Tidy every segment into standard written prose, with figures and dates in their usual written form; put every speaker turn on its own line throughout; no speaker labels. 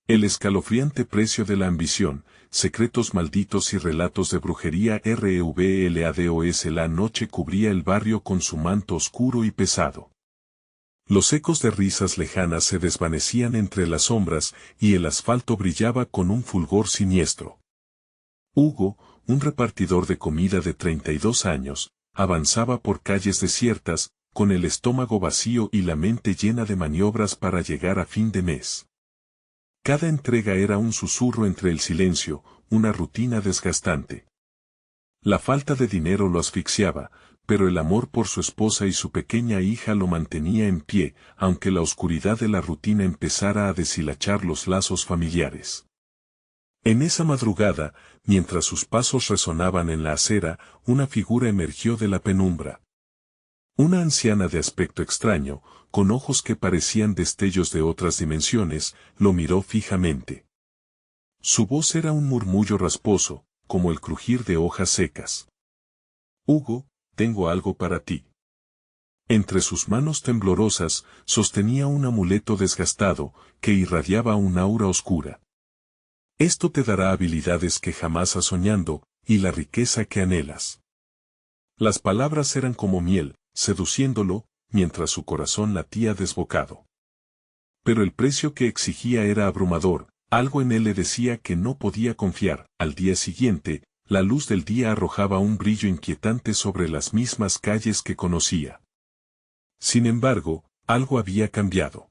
El escalofriante precio de la ambición, secretos malditos y relatos de brujería REVLADOS. La noche cubría el barrio con su manto oscuro y pesado. Los ecos de risas lejanas se desvanecían entre las sombras y el asfalto brillaba con un fulgor siniestro. Hugo, un repartidor de comida de 32 años, avanzaba por calles desiertas, con el estómago vacío y la mente llena de maniobras para llegar a fin de mes. Cada entrega era un susurro entre el silencio, una rutina desgastante. La falta de dinero lo asfixiaba, pero el amor por su esposa y su pequeña hija lo mantenía en pie, aunque la oscuridad de la rutina empezara a deshilachar los lazos familiares. En esa madrugada, mientras sus pasos resonaban en la acera, una figura emergió de la penumbra. Una anciana de aspecto extraño, con ojos que parecían destellos de otras dimensiones, lo miró fijamente. Su voz era un murmullo rasposo, como el crujir de hojas secas. Hugo, tengo algo para ti. Entre sus manos temblorosas, sostenía un amuleto desgastado, que irradiaba un aura oscura. Esto te dará habilidades que jamás has soñado, y la riqueza que anhelas. Las palabras eran como miel, seduciéndolo, mientras su corazón latía desbocado. Pero el precio que exigía era abrumador, algo en él le decía que no podía confiar. Al día siguiente, la luz del día arrojaba un brillo inquietante sobre las mismas calles que conocía. Sin embargo, algo había cambiado.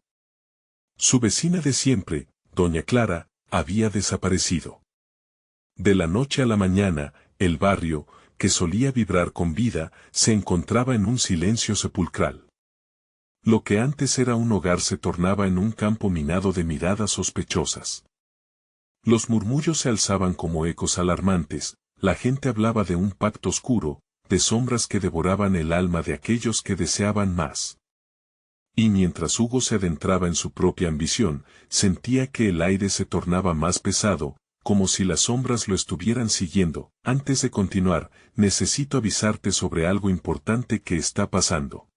Su vecina de siempre, doña Clara, había desaparecido. De la noche a la mañana, el barrio, que solía vibrar con vida, se encontraba en un silencio sepulcral. Lo que antes era un hogar se tornaba en un campo minado de miradas sospechosas. Los murmullos se alzaban como ecos alarmantes, la gente hablaba de un pacto oscuro, de sombras que devoraban el alma de aquellos que deseaban más. Y mientras Hugo se adentraba en su propia ambición, sentía que el aire se tornaba más pesado, como si las sombras lo estuvieran siguiendo. Antes de continuar, necesito avisarte sobre algo importante que está pasando.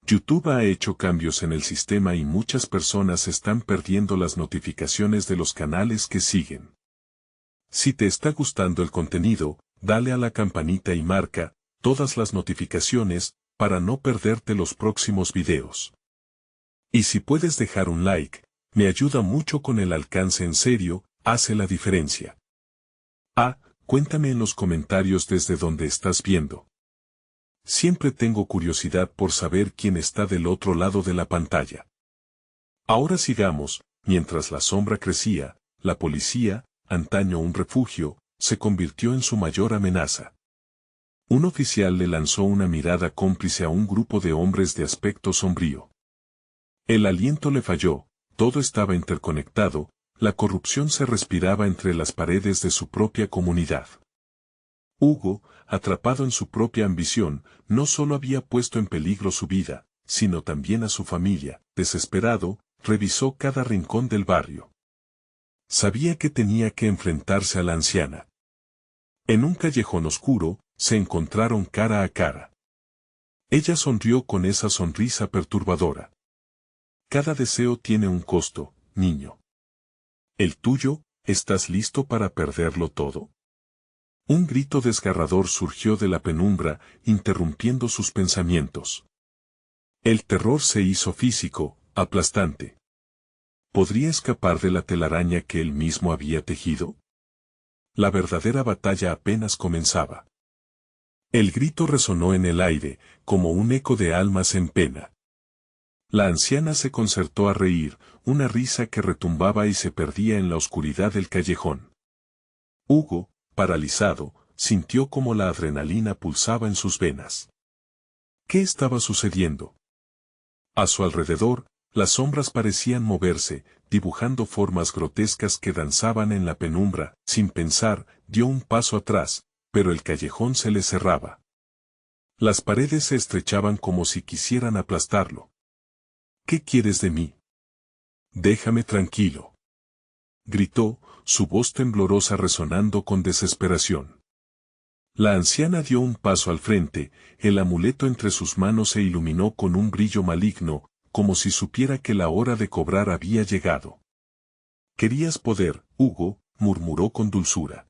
YouTube ha hecho cambios en el sistema y muchas personas están perdiendo las notificaciones de los canales que siguen. Si te está gustando el contenido, dale a la campanita y marca todas las notificaciones para no perderte los próximos videos. Y si puedes dejar un like, me ayuda mucho con el alcance. En serio, hace la diferencia. Cuéntame en los comentarios desde donde estás viendo. Siempre tengo curiosidad por saber quién está del otro lado de la pantalla. Ahora sigamos. Mientras la sombra crecía, la policía, antaño un refugio, se convirtió en su mayor amenaza. Un oficial le lanzó una mirada cómplice a un grupo de hombres de aspecto sombrío. El aliento le falló, todo estaba interconectado, la corrupción se respiraba entre las paredes de su propia comunidad. Hugo, atrapado en su propia ambición, no solo había puesto en peligro su vida, sino también a su familia. Desesperado, revisó cada rincón del barrio. Sabía que tenía que enfrentarse a la anciana. En un callejón oscuro, se encontraron cara a cara. Ella sonrió con esa sonrisa perturbadora. Cada deseo tiene un costo, niño. ¿El tuyo? ¿Estás listo para perderlo todo? Un grito desgarrador surgió de la penumbra, interrumpiendo sus pensamientos. El terror se hizo físico, aplastante. ¿Podría escapar de la telaraña que él mismo había tejido? La verdadera batalla apenas comenzaba. El grito resonó en el aire, como un eco de almas en pena. La anciana se concertó a reír, una risa que retumbaba y se perdía en la oscuridad del callejón. Hugo, paralizado, sintió como la adrenalina pulsaba en sus venas. ¿Qué estaba sucediendo? A su alrededor, las sombras parecían moverse, dibujando formas grotescas que danzaban en la penumbra. Sin pensar, dio un paso atrás, pero el callejón se le cerraba. Las paredes se estrechaban como si quisieran aplastarlo. ¿Qué quieres de mí? Déjame tranquilo. Gritó, su voz temblorosa resonando con desesperación. La anciana dio un paso al frente, el amuleto entre sus manos se iluminó con un brillo maligno, como si supiera que la hora de cobrar había llegado. Querías poder, Hugo, murmuró con dulzura.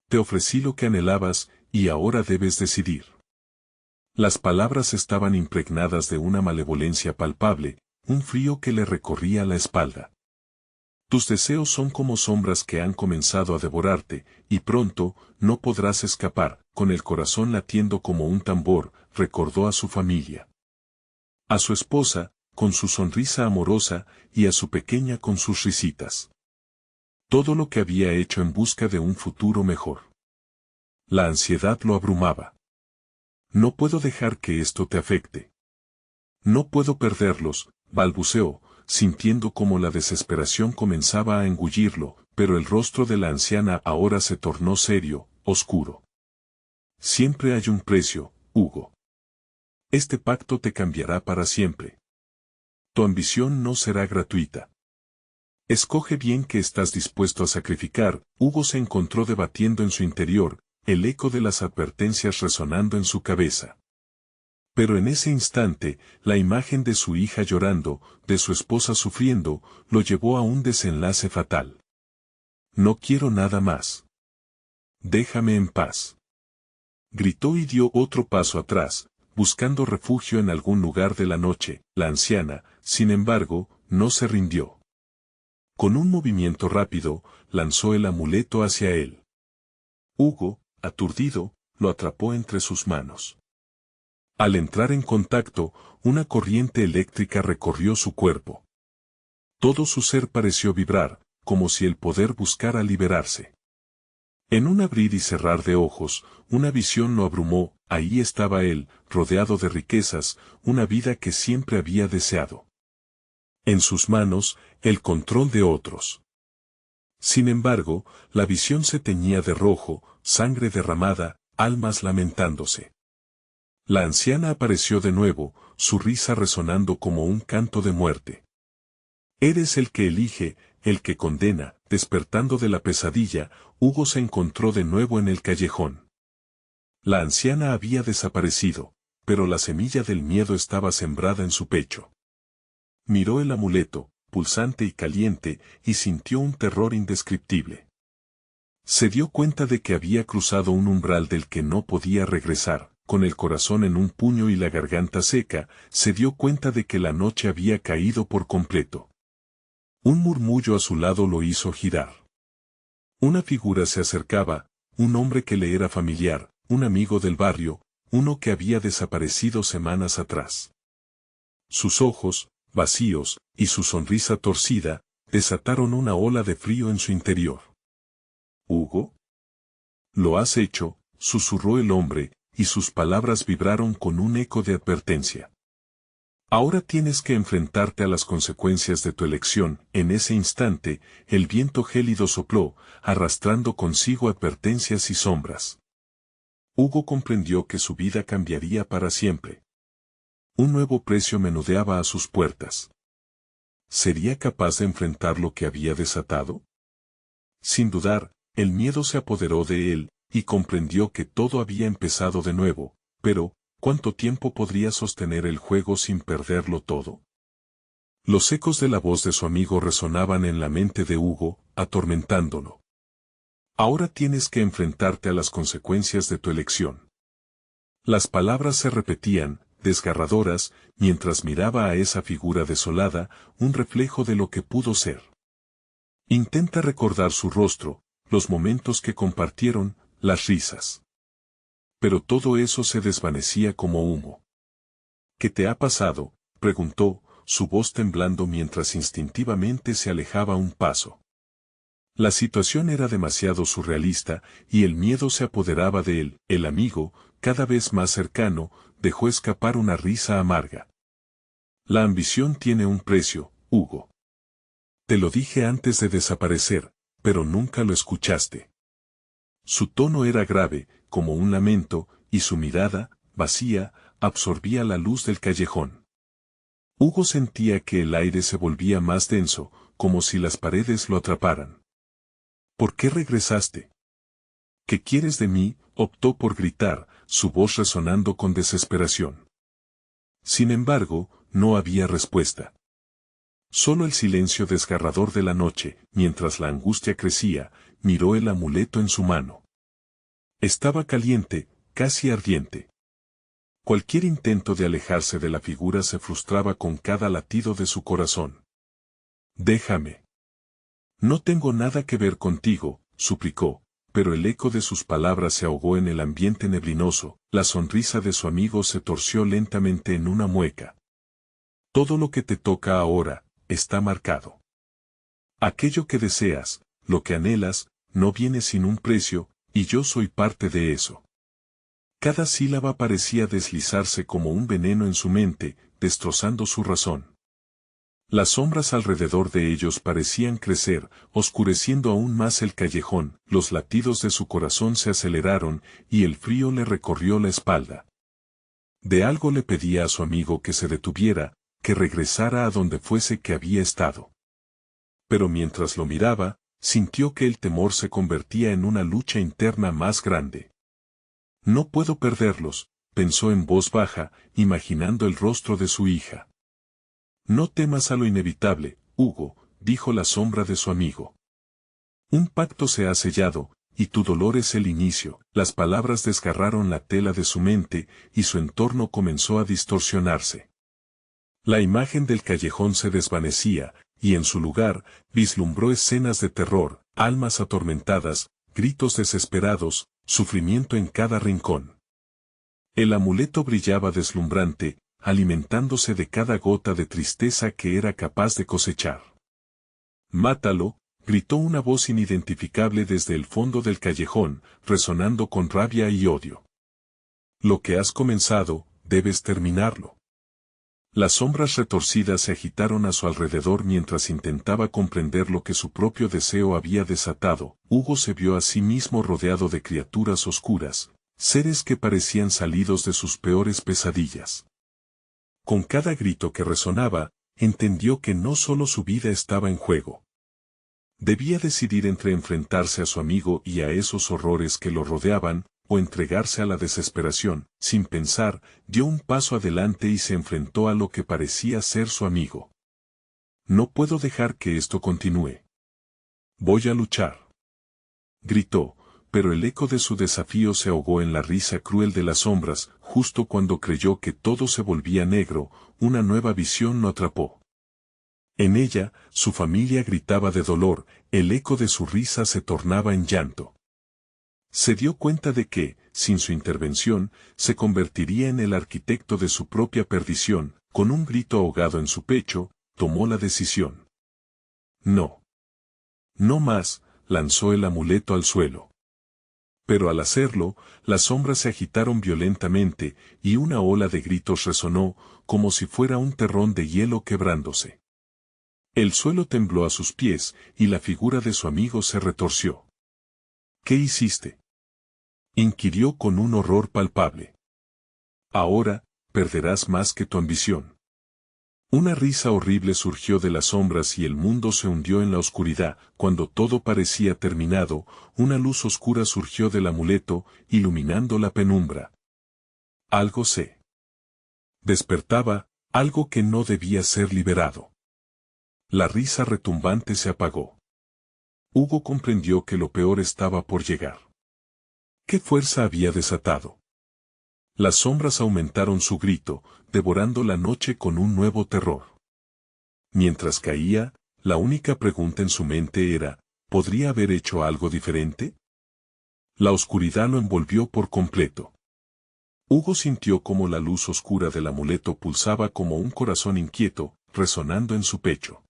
Te ofrecí lo que anhelabas, y ahora debes decidir. Las palabras estaban impregnadas de una malevolencia palpable, un frío que le recorría la espalda. Tus deseos son como sombras que han comenzado a devorarte, y pronto, no podrás escapar. Con el corazón latiendo como un tambor, recordó a su familia. A su esposa, con su sonrisa amorosa, y a su pequeña con sus risitas. Todo lo que había hecho en busca de un futuro mejor. La ansiedad lo abrumaba. No puedo dejar que esto te afecte. No puedo perderlos, balbuceó, sintiendo como la desesperación comenzaba a engullirlo, pero el rostro de la anciana ahora se tornó serio, oscuro. Siempre hay un precio, Hugo. Este pacto te cambiará para siempre. Tu ambición no será gratuita. Escoge bien qué estás dispuesto a sacrificar. Hugo se encontró debatiendo en su interior, el eco de las advertencias resonando en su cabeza. Pero en ese instante, la imagen de su hija llorando, de su esposa sufriendo, lo llevó a un desenlace fatal. No quiero nada más. Déjame en paz. Gritó y dio otro paso atrás, buscando refugio en algún lugar de la noche. La anciana, sin embargo, no se rindió. Con un movimiento rápido, lanzó el amuleto hacia él. Hugo, aturdido, lo atrapó entre sus manos. Al entrar en contacto, una corriente eléctrica recorrió su cuerpo. Todo su ser pareció vibrar, como si el poder buscara liberarse. En un abrir y cerrar de ojos, una visión lo abrumó. Ahí estaba él, rodeado de riquezas, una vida que siempre había deseado. En sus manos, el control de otros. Sin embargo, la visión se teñía de rojo, sangre derramada, almas lamentándose. La anciana apareció de nuevo, su risa resonando como un canto de muerte. Eres el que elige, el que condena. Despertando de la pesadilla, Hugo se encontró de nuevo en el callejón. La anciana había desaparecido, pero la semilla del miedo estaba sembrada en su pecho. Miró el amuleto, pulsante y caliente, y sintió un terror indescriptible. Se dio cuenta de que había cruzado un umbral del que no podía regresar. Con el corazón en un puño y la garganta seca, se dio cuenta de que la noche había caído por completo. Un murmullo a su lado lo hizo girar. Una figura se acercaba, un hombre que le era familiar, un amigo del barrio, uno que había desaparecido semanas atrás. Sus ojos, vacíos, y su sonrisa torcida, desataron una ola de frío en su interior. ¿Hugo? Lo has hecho, susurró el hombre, y sus palabras vibraron con un eco de advertencia. Ahora tienes que enfrentarte a las consecuencias de tu elección. En ese instante, el viento gélido sopló, arrastrando consigo advertencias y sombras. Hugo comprendió que su vida cambiaría para siempre. Un nuevo precio menudeaba a sus puertas. ¿Sería capaz de enfrentar lo que había desatado? Sin dudar, el miedo se apoderó de él, y comprendió que todo había empezado de nuevo, pero, ¿cuánto tiempo podría sostener el juego sin perderlo todo? Los ecos de la voz de su amigo resonaban en la mente de Hugo, atormentándolo. Ahora tienes que enfrentarte a las consecuencias de tu elección. Las palabras se repetían, desgarradoras, mientras miraba a esa figura desolada, un reflejo de lo que pudo ser. Intenta recordar su rostro, los momentos que compartieron, las risas. Pero todo eso se desvanecía como humo. ¿Qué te ha pasado?, preguntó, su voz temblando mientras instintivamente se alejaba un paso. La situación era demasiado surrealista, y el miedo se apoderaba de él. El amigo, cada vez más cercano, dejó escapar una risa amarga. La ambición tiene un precio, Hugo. Te lo dije antes de desaparecer, pero nunca lo escuchaste. Su tono era grave, como un lamento, y su mirada, vacía, absorbía la luz del callejón. Hugo sentía que el aire se volvía más denso, como si las paredes lo atraparan. ¿Por qué regresaste? ¿Qué quieres de mí?, optó por gritar, su voz resonando con desesperación. Sin embargo, no había respuesta. Solo el silencio desgarrador de la noche, mientras la angustia crecía, miró el amuleto en su mano. Estaba caliente, casi ardiente. Cualquier intento de alejarse de la figura se frustraba con cada latido de su corazón. «Déjame. No tengo nada que ver contigo», suplicó, pero el eco de sus palabras se ahogó en el ambiente neblinoso, la sonrisa de su amigo se torció lentamente en una mueca. «Todo lo que te toca ahora, está marcado. Aquello que deseas, lo que anhelas, no viene sin un precio, y yo soy parte de eso». Cada sílaba parecía deslizarse como un veneno en su mente, destrozando su razón. Las sombras alrededor de ellos parecían crecer, oscureciendo aún más el callejón, los latidos de su corazón se aceleraron, y el frío le recorrió la espalda. De algo le pedía a su amigo que se detuviera, que regresara a donde fuese que había estado. Pero mientras lo miraba, sintió que el temor se convertía en una lucha interna más grande. «No puedo perderlos», pensó en voz baja, imaginando el rostro de su hija. «No temas a lo inevitable, Hugo», dijo la sombra de su amigo. «Un pacto se ha sellado, y tu dolor es el inicio». Las palabras desgarraron la tela de su mente, y su entorno comenzó a distorsionarse. La imagen del callejón se desvanecía, y en su lugar, vislumbró escenas de terror, almas atormentadas, gritos desesperados, sufrimiento en cada rincón. El amuleto brillaba deslumbrante, alimentándose de cada gota de tristeza que era capaz de cosechar. «Mátalo», gritó una voz inidentificable desde el fondo del callejón, resonando con rabia y odio. «Lo que has comenzado, debes terminarlo». Las sombras retorcidas se agitaron a su alrededor mientras intentaba comprender lo que su propio deseo había desatado. Hugo se vio a sí mismo rodeado de criaturas oscuras, seres que parecían salidos de sus peores pesadillas. Con cada grito que resonaba, entendió que no solo su vida estaba en juego. Debía decidir entre enfrentarse a su amigo y a esos horrores que lo rodeaban, o entregarse a la desesperación. Sin pensar, dio un paso adelante y se enfrentó a lo que parecía ser su amigo. «No puedo dejar que esto continúe. Voy a luchar», gritó, pero el eco de su desafío se ahogó en la risa cruel de las sombras. Justo cuando creyó que todo se volvía negro, una nueva visión lo atrapó. En ella, su familia gritaba de dolor, el eco de su risa se tornaba en llanto. Se dio cuenta de que, sin su intervención, se convertiría en el arquitecto de su propia perdición. Con un grito ahogado en su pecho, tomó la decisión. «No. No más», lanzó el amuleto al suelo. Pero al hacerlo, las sombras se agitaron violentamente, y una ola de gritos resonó, como si fuera un terrón de hielo quebrándose. El suelo tembló a sus pies, y la figura de su amigo se retorció. «¿Qué hiciste?», inquirió con un horror palpable. «Ahora, perderás más que tu ambición». Una risa horrible surgió de las sombras y el mundo se hundió en la oscuridad. Cuando todo parecía terminado, una luz oscura surgió del amuleto, iluminando la penumbra. Algo se despertaba, algo que no debía ser liberado. La risa retumbante se apagó. Hugo comprendió que lo peor estaba por llegar. ¿Qué fuerza había desatado? Las sombras aumentaron su grito, devorando la noche con un nuevo terror. Mientras caía, la única pregunta en su mente era, ¿podría haber hecho algo diferente? La oscuridad lo envolvió por completo. Hugo sintió como la luz oscura del amuleto pulsaba como un corazón inquieto, resonando en su pecho.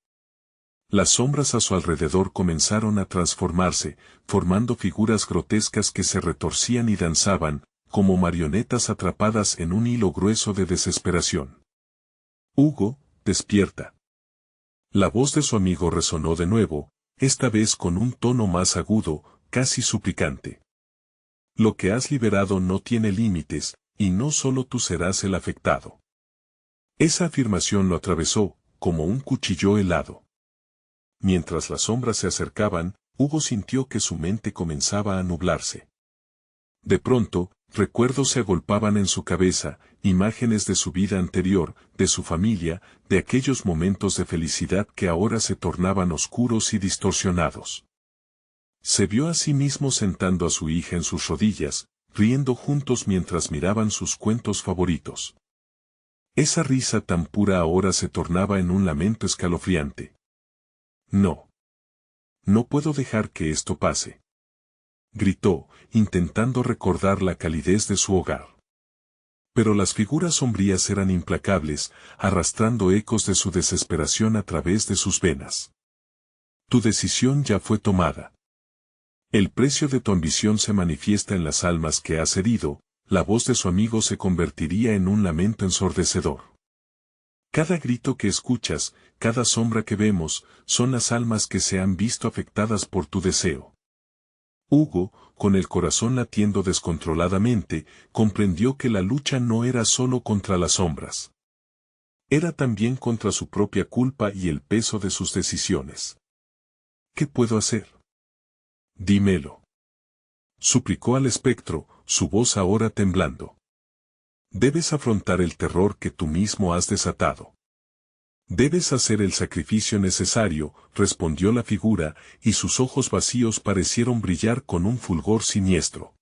Las sombras a su alrededor comenzaron a transformarse, formando figuras grotescas que se retorcían y danzaban, como marionetas atrapadas en un hilo grueso de desesperación. «Hugo, despierta». La voz de su amigo resonó de nuevo, esta vez con un tono más agudo, casi suplicante. «Lo que has liberado no tiene límites, y no solo tú serás el afectado». Esa afirmación lo atravesó, como un cuchillo helado. Mientras las sombras se acercaban, Hugo sintió que su mente comenzaba a nublarse. De pronto, Recuerdos se agolpaban en su cabeza, imágenes de su vida anterior, de su familia, de aquellos momentos de felicidad que ahora se tornaban oscuros y distorsionados. Se vio a sí mismo sentando a su hija en sus rodillas, riendo juntos mientras miraban sus cuentos favoritos. Esa risa tan pura ahora se tornaba en un lamento escalofriante. No. No puedo dejar que esto pase. Gritó, intentando recordar la calidez de su hogar. Pero las figuras sombrías eran implacables, arrastrando ecos de su desesperación a través de sus venas. Tu decisión ya fue tomada. El precio de tu ambición se manifiesta en las almas que has herido, la voz de su amigo se convertiría en un lamento ensordecedor. Cada grito que escuchas, cada sombra que vemos, son las almas que se han visto afectadas por tu deseo. Hugo, con el corazón latiendo descontroladamente, comprendió que la lucha no era solo contra las sombras. Era también contra su propia culpa y el peso de sus decisiones. ¿Qué puedo hacer? Dímelo. Suplicó al espectro, su voz ahora temblando. Debes afrontar el terror que tú mismo has desatado. Debes hacer el sacrificio necesario, respondió la figura, y sus ojos vacíos parecieron brillar con un fulgor siniestro.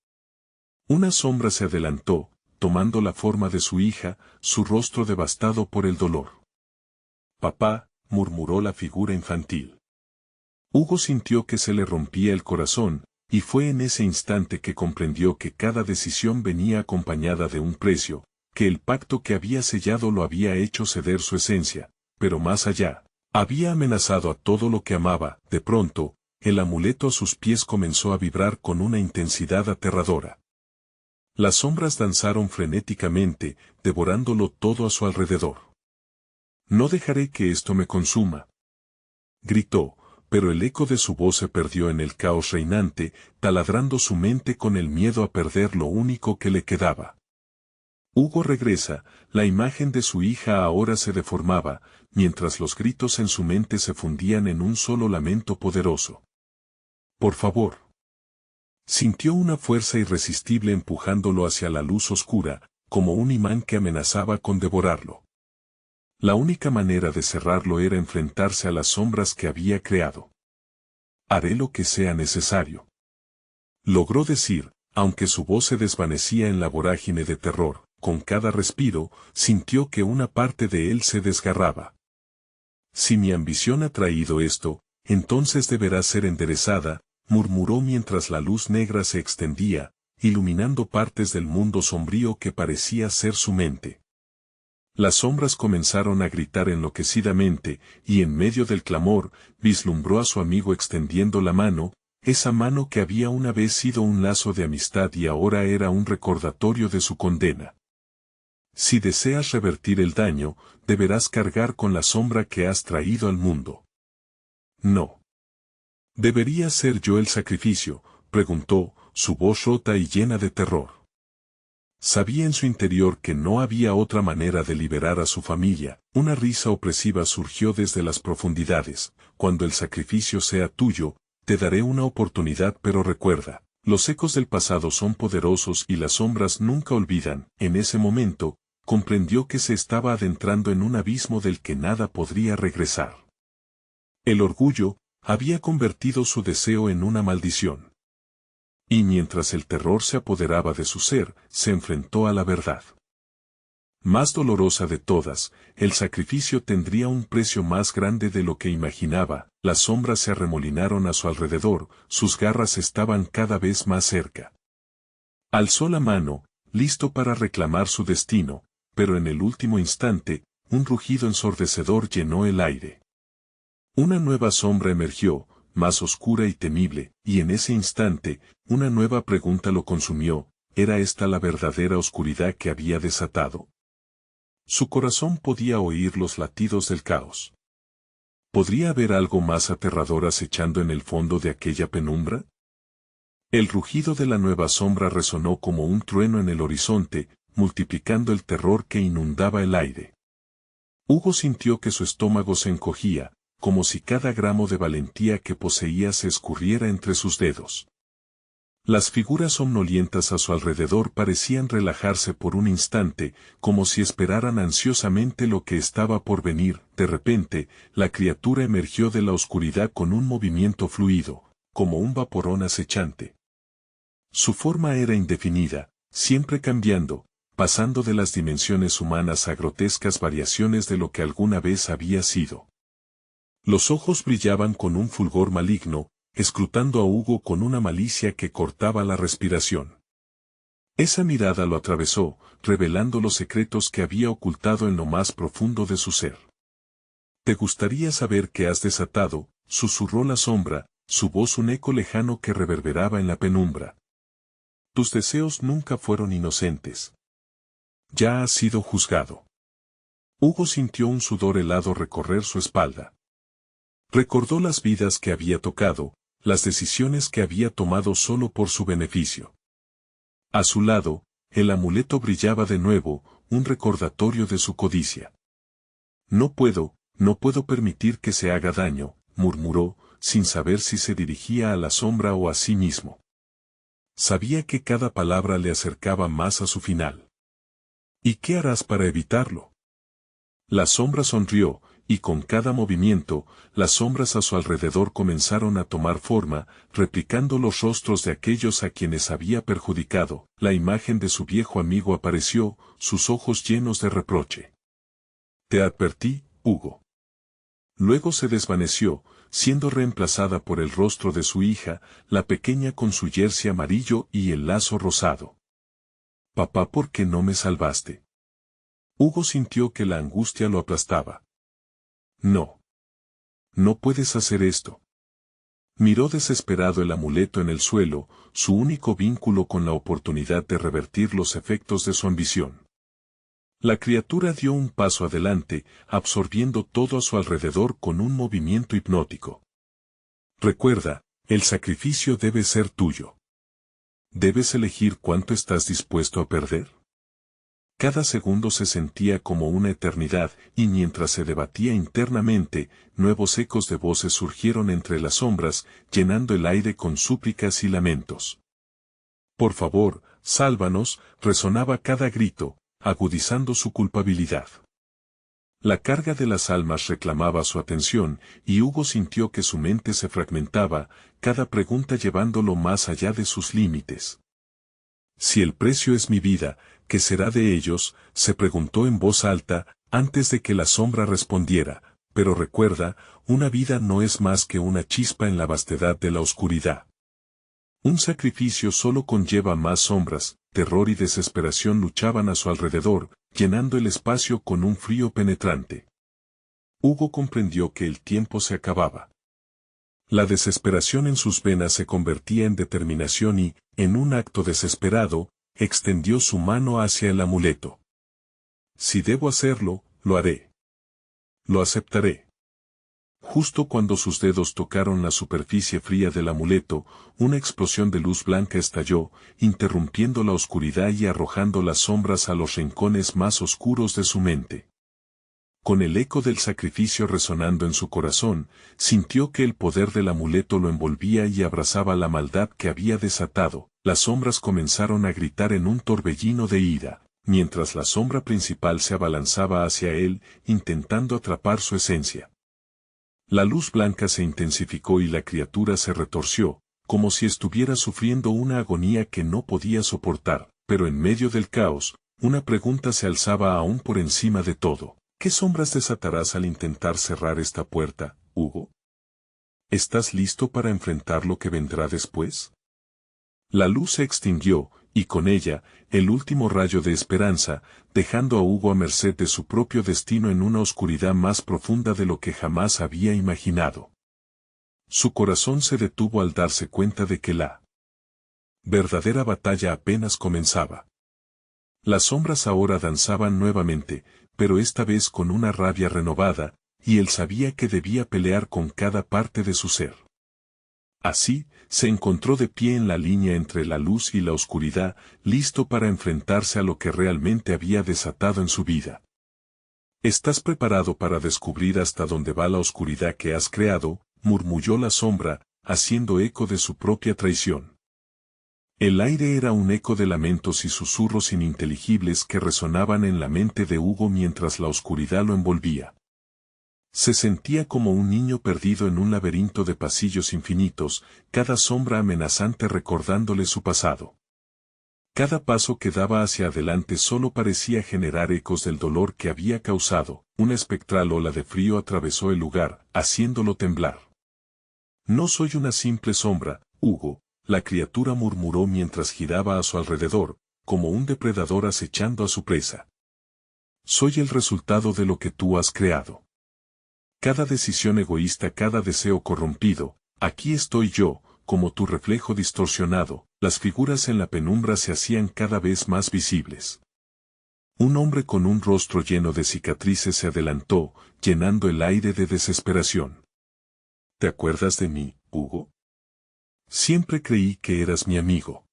Una sombra se adelantó, tomando la forma de su hija, su rostro devastado por el dolor. Papá, murmuró la figura infantil. Hugo sintió que se le rompía el corazón, y fue en ese instante que comprendió que cada decisión venía acompañada de un precio, que el pacto que había sellado lo había hecho ceder su esencia. Pero más allá, había amenazado a todo lo que amaba. De pronto, el amuleto a sus pies comenzó a vibrar con una intensidad aterradora. Las sombras danzaron frenéticamente, devorándolo todo a su alrededor. No dejaré que esto me consuma. Gritó, pero el eco de su voz se perdió en el caos reinante, taladrando su mente con el miedo a perder lo único que le quedaba. Hugo regresa, la imagen de su hija ahora se deformaba, mientras los gritos en su mente se fundían en un solo lamento poderoso. Por favor. Sintió una fuerza irresistible empujándolo hacia la luz oscura, como un imán que amenazaba con devorarlo. La única manera de cerrarlo era enfrentarse a las sombras que había creado. Haré lo que sea necesario. Logró decir, aunque su voz se desvanecía en la vorágine de terror. Con cada respiro, sintió que una parte de él se desgarraba. Si mi ambición ha traído esto, entonces deberá ser enderezada, murmuró mientras la luz negra se extendía, iluminando partes del mundo sombrío que parecía ser su mente. Las sombras comenzaron a gritar enloquecidamente, y en medio del clamor, vislumbró a su amigo extendiendo la mano, esa mano que había una vez sido un lazo de amistad y ahora era un recordatorio de su condena. Si deseas revertir el daño, deberás cargar con la sombra que has traído al mundo. No. ¿Debería ser yo el sacrificio?, preguntó, su voz rota y llena de terror. Sabía en su interior que no había otra manera de liberar a su familia. Una risa opresiva surgió desde las profundidades. Cuando el sacrificio sea tuyo, te daré una oportunidad, pero recuerda, los ecos del pasado son poderosos y las sombras nunca olvidan. En ese momento, comprendió que se estaba adentrando en un abismo del que nada podría regresar. El orgullo había convertido su deseo en una maldición. Y mientras el terror se apoderaba de su ser, se enfrentó a la verdad. Más dolorosa de todas, el sacrificio tendría un precio más grande de lo que imaginaba. Las sombras se arremolinaron a su alrededor, sus garras estaban cada vez más cerca. Alzó la mano, listo para reclamar su destino, pero en el último instante, un rugido ensordecedor llenó el aire. Una nueva sombra emergió, más oscura y temible, y en ese instante, una nueva pregunta lo consumió: ¿era esta la verdadera oscuridad que había desatado? Su corazón podía oír los latidos del caos. ¿Podría haber algo más aterrador acechando en el fondo de aquella penumbra? El rugido de la nueva sombra resonó como un trueno en el horizonte, multiplicando el terror que inundaba el aire. Hugo sintió que su estómago se encogía, como si cada gramo de valentía que poseía se escurriera entre sus dedos. Las figuras somnolientas a su alrededor parecían relajarse por un instante, como si esperaran ansiosamente lo que estaba por venir. De repente, la criatura emergió de la oscuridad con un movimiento fluido, como un vaporón acechante. Su forma era indefinida, siempre cambiando, pasando de las dimensiones humanas a grotescas variaciones de lo que alguna vez había sido. Los ojos brillaban con un fulgor maligno, escrutando a Hugo con una malicia que cortaba la respiración. Esa mirada lo atravesó, revelando los secretos que había ocultado en lo más profundo de su ser. «¿Te gustaría saber qué has desatado?», susurró la sombra, su voz un eco lejano que reverberaba en la penumbra. «Tus deseos nunca fueron inocentes. Ya has sido juzgado». Hugo sintió un sudor helado recorrer su espalda. Recordó las vidas que había tocado, las decisiones que había tomado solo por su beneficio. A su lado, el amuleto brillaba de nuevo, un recordatorio de su codicia. No puedo permitir que se haga daño», murmuró, sin saber si se dirigía a la sombra o a sí mismo. Sabía que cada palabra le acercaba más a su final. «¿Y qué harás para evitarlo?». La sombra sonrió, y con cada movimiento, las sombras a su alrededor comenzaron a tomar forma, replicando los rostros de aquellos a quienes había perjudicado. La imagen de su viejo amigo apareció, sus ojos llenos de reproche. «Te advertí, Hugo». Luego se desvaneció, siendo reemplazada por el rostro de su hija, la pequeña con su jersey amarillo y el lazo rosado. «Papá, ¿por qué no me salvaste?». Hugo sintió que la angustia lo aplastaba. «No. No puedes hacer esto». Miró desesperado el amuleto en el suelo, su único vínculo con la oportunidad de revertir los efectos de su ambición. La criatura dio un paso adelante, absorbiendo todo a su alrededor con un movimiento hipnótico. «Recuerda, el sacrificio debe ser tuyo. Debes elegir cuánto estás dispuesto a perder». Cada segundo se sentía como una eternidad, y mientras se debatía internamente, nuevos ecos de voces surgieron entre las sombras, llenando el aire con súplicas y lamentos. «Por favor, sálvanos», resonaba cada grito, agudizando su culpabilidad. La carga de las almas reclamaba su atención, y Hugo sintió que su mente se fragmentaba, cada pregunta llevándolo más allá de sus límites. «Si el precio es mi vida, ¿qué será de ellos?», se preguntó en voz alta, antes de que la sombra respondiera. «Pero recuerda, una vida no es más que una chispa en la vastedad de la oscuridad. Un sacrificio solo conlleva más sombras». Terror y desesperación luchaban a su alrededor, llenando el espacio con un frío penetrante. Hugo comprendió que el tiempo se acababa. La desesperación en sus venas se convertía en determinación y, en un acto desesperado, extendió su mano hacia el amuleto. «Si debo hacerlo, lo haré. Lo aceptaré». Justo cuando sus dedos tocaron la superficie fría del amuleto, una explosión de luz blanca estalló, interrumpiendo la oscuridad y arrojando las sombras a los rincones más oscuros de su mente. Con el eco del sacrificio resonando en su corazón, sintió que el poder del amuleto lo envolvía y abrazaba la maldad que había desatado. Las sombras comenzaron a gritar en un torbellino de ira, mientras la sombra principal se abalanzaba hacia él, intentando atrapar su esencia. La luz blanca se intensificó y la criatura se retorció, como si estuviera sufriendo una agonía que no podía soportar, pero en medio del caos, una pregunta se alzaba aún por encima de todo. «¿Qué sombras desatarás al intentar cerrar esta puerta, Hugo? ¿Estás listo para enfrentar lo que vendrá después?». La luz se extinguió, y con ella, el último rayo de esperanza, dejando a Hugo a merced de su propio destino en una oscuridad más profunda de lo que jamás había imaginado. Su corazón se detuvo al darse cuenta de que la verdadera batalla apenas comenzaba. Las sombras ahora danzaban nuevamente, pero esta vez con una rabia renovada, y él sabía que debía pelear con cada parte de su ser. Así, se encontró de pie en la línea entre la luz y la oscuridad, listo para enfrentarse a lo que realmente había desatado en su vida. «¿Estás preparado para descubrir hasta dónde va la oscuridad que has creado?», murmulló la sombra, haciendo eco de su propia traición. El aire era un eco de lamentos y susurros ininteligibles que resonaban en la mente de Hugo mientras la oscuridad lo envolvía. Se sentía como un niño perdido en un laberinto de pasillos infinitos, cada sombra amenazante recordándole su pasado. Cada paso que daba hacia adelante solo parecía generar ecos del dolor que había causado. Una espectral ola de frío atravesó el lugar, haciéndolo temblar. No soy una simple sombra, Hugo, la criatura murmuró mientras giraba a su alrededor, como un depredador acechando a su presa. Soy el resultado de lo que tú has creado. Cada decisión egoísta, cada deseo corrompido, aquí estoy yo, como tu reflejo distorsionado. Las figuras en la penumbra se hacían cada vez más visibles. Un hombre con un rostro lleno de cicatrices se adelantó, llenando el aire de desesperación. ¿Te acuerdas de mí, Hugo? Siempre creí que eras mi amigo.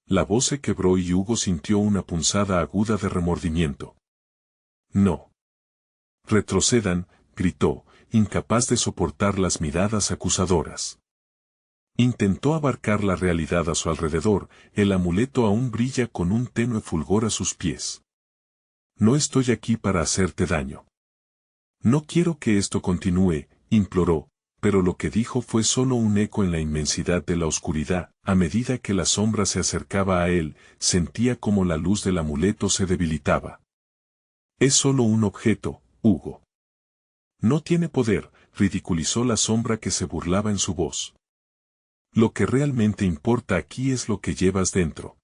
La voz se quebró y Hugo sintió una punzada aguda de remordimiento. No. Retrocedan, gritó, incapaz de soportar las miradas acusadoras. Intentó abarcar la realidad a su alrededor, el amuleto aún brilla con un tenue fulgor a sus pies. No estoy aquí para hacerte daño. No quiero que esto continúe, imploró, pero lo que dijo fue solo un eco en la inmensidad de la oscuridad. A medida que la sombra se acercaba a él, sentía como la luz del amuleto se debilitaba. Es solo un objeto, Hugo. No tiene poder, ridiculizó la sombra que se burlaba en su voz. Lo que realmente importa aquí es lo que llevas dentro.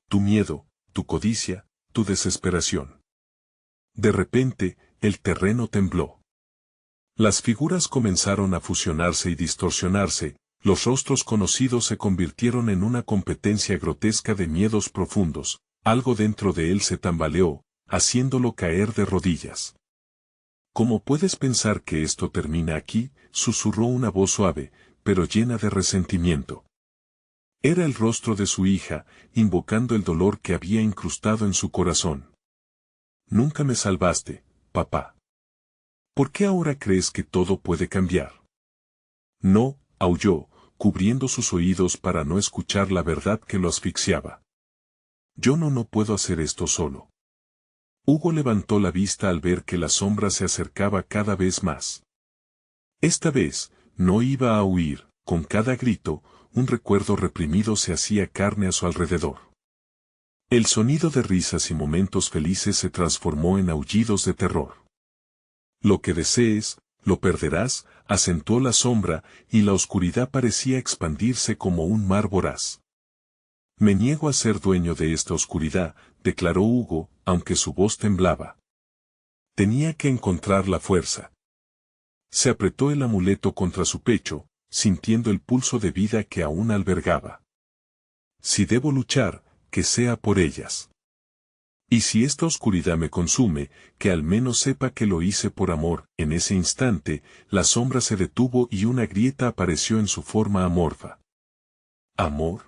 Tu miedo, tu codicia, tu desesperación. De repente, el terreno tembló. Las figuras comenzaron a fusionarse y distorsionarse, los rostros conocidos se convirtieron en una competencia grotesca de miedos profundos, algo dentro de él se tambaleó, haciéndolo caer de rodillas. ¿Cómo puedes pensar que esto termina aquí?, susurró una voz suave, pero llena de resentimiento. Era el rostro de su hija, invocando el dolor que había incrustado en su corazón. Nunca me salvaste, papá. ¿Por qué ahora crees que todo puede cambiar? No, aulló, cubriendo sus oídos para no escuchar la verdad que lo asfixiaba. Yo no puedo hacer esto solo. Hugo levantó la vista al ver que la sombra se acercaba cada vez más. Esta vez, no iba a huir, con cada grito, un recuerdo reprimido se hacía carne a su alrededor. El sonido de risas y momentos felices se transformó en aullidos de terror. Lo que desees, lo perderás, acentuó la sombra, y la oscuridad parecía expandirse como un mar voraz. Me niego a ser dueño de esta oscuridad, declaró Hugo, aunque su voz temblaba. Tenía que encontrar la fuerza. Se apretó el amuleto contra su pecho, sintiendo el pulso de vida que aún albergaba. Si debo luchar, que sea por ellas. Y si esta oscuridad me consume, que al menos sepa que lo hice por amor. En ese instante, la sombra se detuvo y una grieta apareció en su forma amorfa. ¿Amor?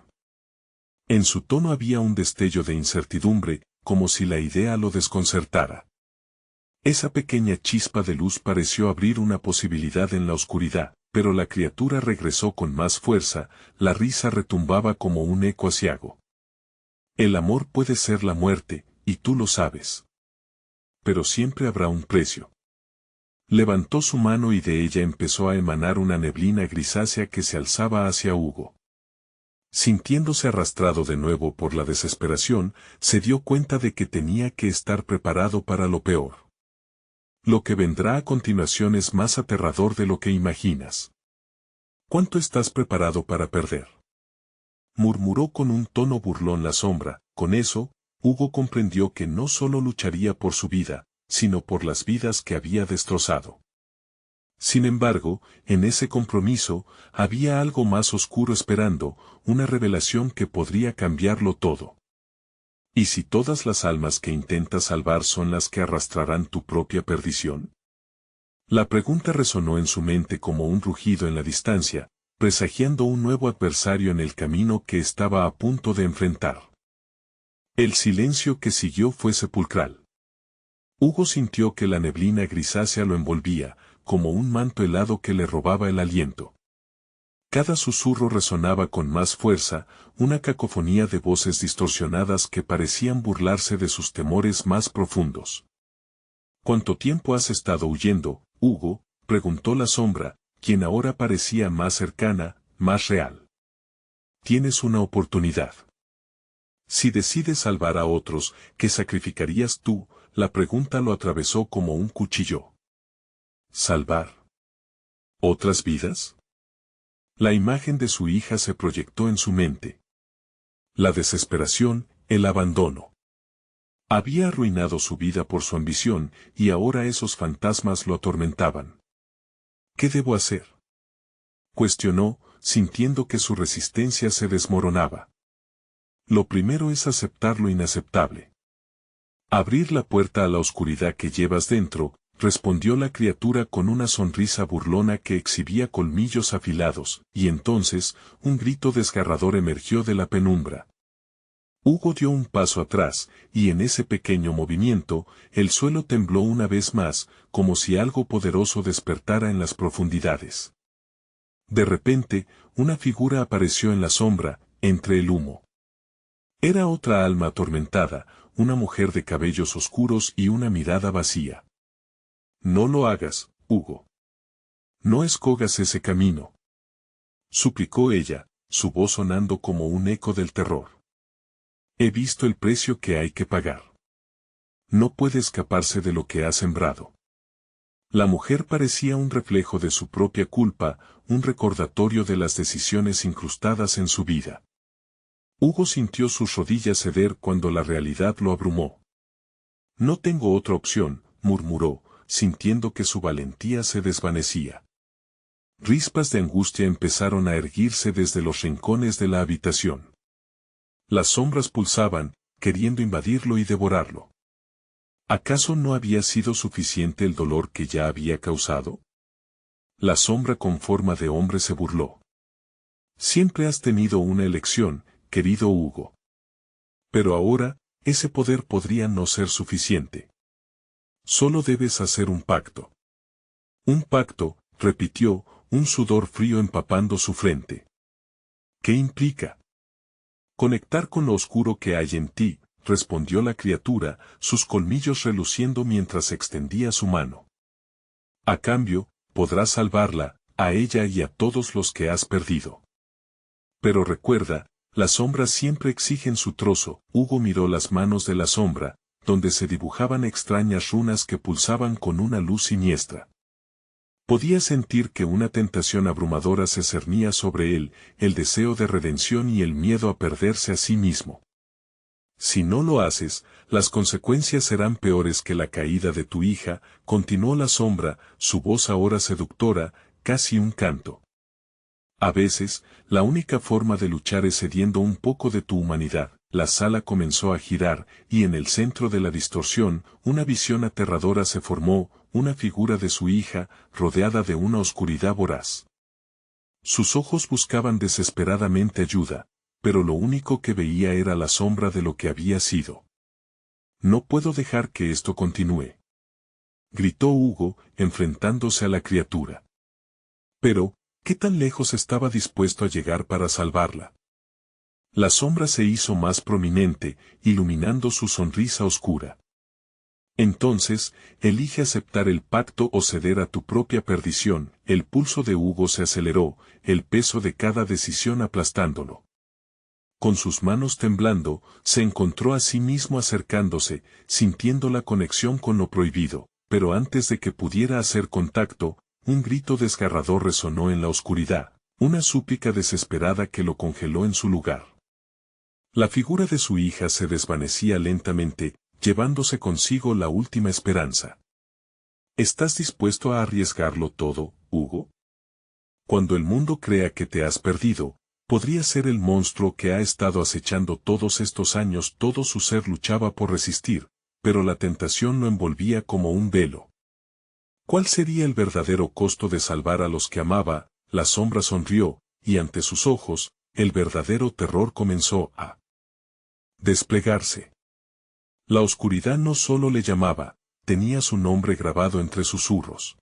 En su tono había un destello de incertidumbre, como si la idea lo desconcertara. Esa pequeña chispa de luz pareció abrir una posibilidad en la oscuridad, pero la criatura regresó con más fuerza, la risa retumbaba como un eco aciago. El amor puede ser la muerte, y tú lo sabes. Pero siempre habrá un precio. Levantó su mano y de ella empezó a emanar una neblina grisácea que se alzaba hacia Hugo. Sintiéndose arrastrado de nuevo por la desesperación, se dio cuenta de que tenía que estar preparado para lo peor. Lo que vendrá a continuación es más aterrador de lo que imaginas. ¿Cuánto estás preparado para perder?, murmuró con un tono burlón la sombra. Con eso, Hugo comprendió que no solo lucharía por su vida, sino por las vidas que había destrozado. Sin embargo, en ese compromiso, había algo más oscuro esperando, una revelación que podría cambiarlo todo. ¿Y si todas las almas que intentas salvar son las que arrastrarán tu propia perdición? La pregunta resonó en su mente como un rugido en la distancia, presagiando un nuevo adversario en el camino que estaba a punto de enfrentar. El silencio que siguió fue sepulcral. Hugo sintió que la neblina grisácea lo envolvía, como un manto helado que le robaba el aliento. Cada susurro resonaba con más fuerza, una cacofonía de voces distorsionadas que parecían burlarse de sus temores más profundos. ¿Cuánto tiempo has estado huyendo, Hugo?, preguntó la sombra, quien ahora parecía más cercana, más real. Tienes una oportunidad. Si decides salvar a otros, ¿qué sacrificarías tú? La pregunta lo atravesó como un cuchillo. ¿Salvar otras vidas? La imagen de su hija se proyectó en su mente. La desesperación, el abandono. Había arruinado su vida por su ambición, y ahora esos fantasmas lo atormentaban. ¿Qué debo hacer?, cuestionó, sintiendo que su resistencia se desmoronaba. Lo primero es aceptar lo inaceptable. Abrir la puerta a la oscuridad que llevas dentro, respondió la criatura con una sonrisa burlona que exhibía colmillos afilados, y entonces, un grito desgarrador emergió de la penumbra. Hugo dio un paso atrás, y en ese pequeño movimiento, el suelo tembló una vez más, como si algo poderoso despertara en las profundidades. De repente, una figura apareció en la sombra, entre el humo. Era otra alma atormentada, una mujer de cabellos oscuros y una mirada vacía. No lo hagas, Hugo. No escogas ese camino, suplicó ella, su voz sonando como un eco del terror. He visto el precio que hay que pagar. No puede escaparse de lo que ha sembrado. La mujer parecía un reflejo de su propia culpa, un recordatorio de las decisiones incrustadas en su vida. Hugo sintió sus rodillas ceder cuando la realidad lo abrumó. No tengo otra opción, murmuró, sintiendo que su valentía se desvanecía. Rispas de angustia empezaron a erguirse desde los rincones de la habitación. Las sombras pulsaban, queriendo invadirlo y devorarlo. ¿Acaso no había sido suficiente el dolor que ya había causado? La sombra con forma de hombre se burló. Siempre has tenido una elección, querido Hugo. Pero ahora, ese poder podría no ser suficiente. Solo debes hacer un pacto. Un pacto, repitió, un sudor frío empapando su frente. ¿Qué implica? Conectar con lo oscuro que hay en ti, respondió la criatura, sus colmillos reluciendo mientras extendía su mano. A cambio, podrás salvarla, a ella y a todos los que has perdido. Pero recuerda, las sombras siempre exigen su trozo. Hugo miró las manos de la sombra, donde se dibujaban extrañas runas que pulsaban con una luz siniestra. Podía sentir que una tentación abrumadora se cernía sobre él, el deseo de redención y el miedo a perderse a sí mismo. Si no lo haces, las consecuencias serán peores que la caída de tu hija, continuó la sombra, su voz ahora seductora, casi un canto. A veces, la única forma de luchar es cediendo un poco de tu humanidad. La sala comenzó a girar, y en el centro de la distorsión, una visión aterradora se formó, una figura de su hija, rodeada de una oscuridad voraz. Sus ojos buscaban desesperadamente ayuda, pero lo único que veía era la sombra de lo que había sido. No puedo dejar que esto continúe, gritó Hugo, enfrentándose a la criatura. Pero, ¿qué tan lejos estaba dispuesto a llegar para salvarla? La sombra se hizo más prominente, iluminando su sonrisa oscura. Entonces, elige aceptar el pacto o ceder a tu propia perdición. El pulso de Hugo se aceleró, el peso de cada decisión aplastándolo. Con sus manos temblando, se encontró a sí mismo acercándose, sintiendo la conexión con lo prohibido, pero antes de que pudiera hacer contacto, un grito desgarrador resonó en la oscuridad, una súplica desesperada que lo congeló en su lugar. La figura de su hija se desvanecía lentamente, llevándose consigo la última esperanza. ¿Estás dispuesto a arriesgarlo todo, Hugo? Cuando el mundo crea que te has perdido, podría ser el monstruo que ha estado acechando todos estos años. Todo su ser luchaba por resistir, pero la tentación lo envolvía como un velo. ¿Cuál sería el verdadero costo de salvar a los que amaba? La sombra sonrió, y ante sus ojos, el verdadero terror comenzó a desplegarse. La oscuridad no solo le llamaba, tenía su nombre grabado entre susurros.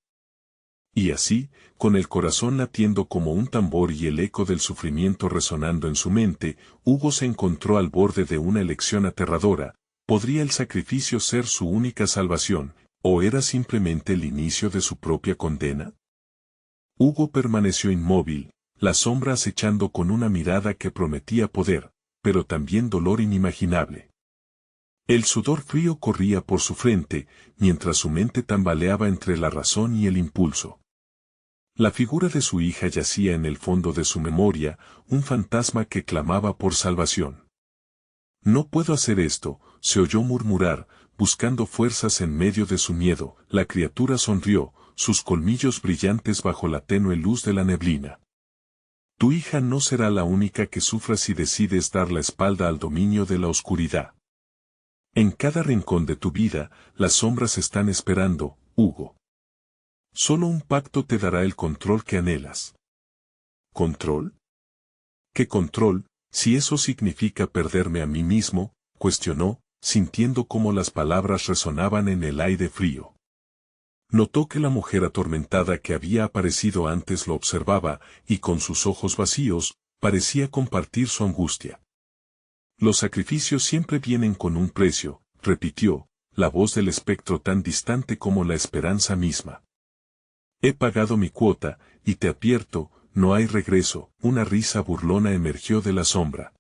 Y así, con el corazón latiendo como un tambor y el eco del sufrimiento resonando en su mente, Hugo se encontró al borde de una elección aterradora. ¿Podría el sacrificio ser su única salvación, o era simplemente el inicio de su propia condena? Hugo permaneció inmóvil, la sombra acechando con una mirada que prometía poder, pero también dolor inimaginable. El sudor frío corría por su frente, mientras su mente tambaleaba entre la razón y el impulso. La figura de su hija yacía en el fondo de su memoria, un fantasma que clamaba por salvación. No puedo hacer esto, se oyó murmurar, buscando fuerzas en medio de su miedo. La criatura sonrió, sus colmillos brillantes bajo la tenue luz de la neblina. Tu hija no será la única que sufra si decides dar la espalda al dominio de la oscuridad. En cada rincón de tu vida, las sombras están esperando, Hugo. Solo un pacto te dará el control que anhelas. ¿Control? ¿Qué control, si eso significa perderme a mí mismo?, cuestionó, sintiendo cómo las palabras resonaban en el aire frío. Notó que la mujer atormentada que había aparecido antes lo observaba, y con sus ojos vacíos, parecía compartir su angustia. Los sacrificios siempre vienen con un precio, repitió, la voz del espectro tan distante como la esperanza misma. He pagado mi cuota, y te advierto, no hay regreso. Una risa burlona emergió de la sombra.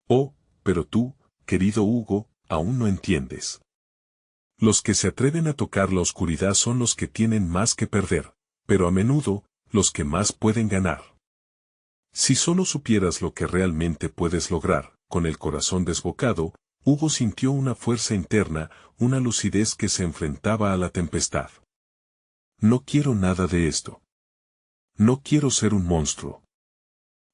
Oh, pero tú, querido Hugo, aún no entiendes. Los que se atreven a tocar la oscuridad son los que tienen más que perder, pero a menudo, los que más pueden ganar. Si solo supieras lo que realmente puedes lograr, con el corazón desbocado, Hugo sintió una fuerza interna, una lucidez que se enfrentaba a la tempestad. No quiero nada de esto. No quiero ser un monstruo.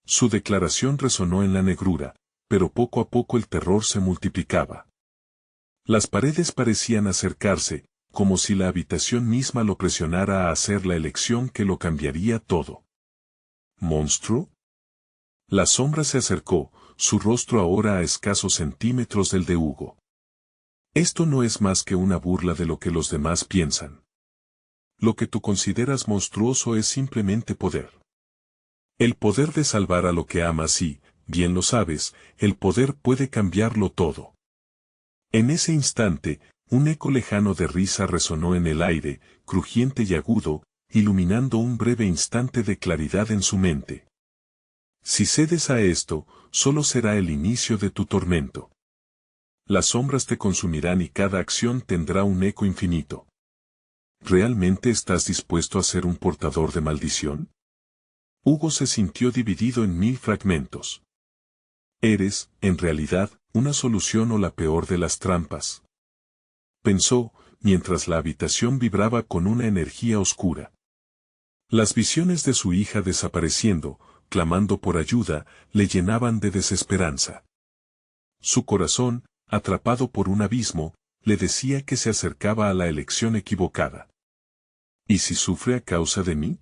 Su declaración resonó en la negrura, pero poco a poco el terror se multiplicaba. Las paredes parecían acercarse, como si la habitación misma lo presionara a hacer la elección que lo cambiaría todo. ¿Monstruo? La sombra se acercó, su rostro ahora a escasos centímetros del de Hugo. Esto no es más que una burla de lo que los demás piensan. Lo que tú consideras monstruoso es simplemente poder. El poder de salvar a lo que amas y, bien lo sabes, el poder puede cambiarlo todo. En ese instante, un eco lejano de risa resonó en el aire, crujiente y agudo, iluminando un breve instante de claridad en su mente. Si cedes a esto, solo será el inicio de tu tormento. Las sombras te consumirán y cada acción tendrá un eco infinito. ¿Realmente estás dispuesto a ser un portador de maldición? Hugo se sintió dividido en 1000 fragmentos. ¿Eres, en realidad, una solución o la peor de las trampas?, pensó, mientras la habitación vibraba con una energía oscura. Las visiones de su hija desapareciendo, clamando por ayuda, le llenaban de desesperanza. Su corazón, atrapado por un abismo, le decía que se acercaba a la elección equivocada. ¿Y si sufre a causa de mí?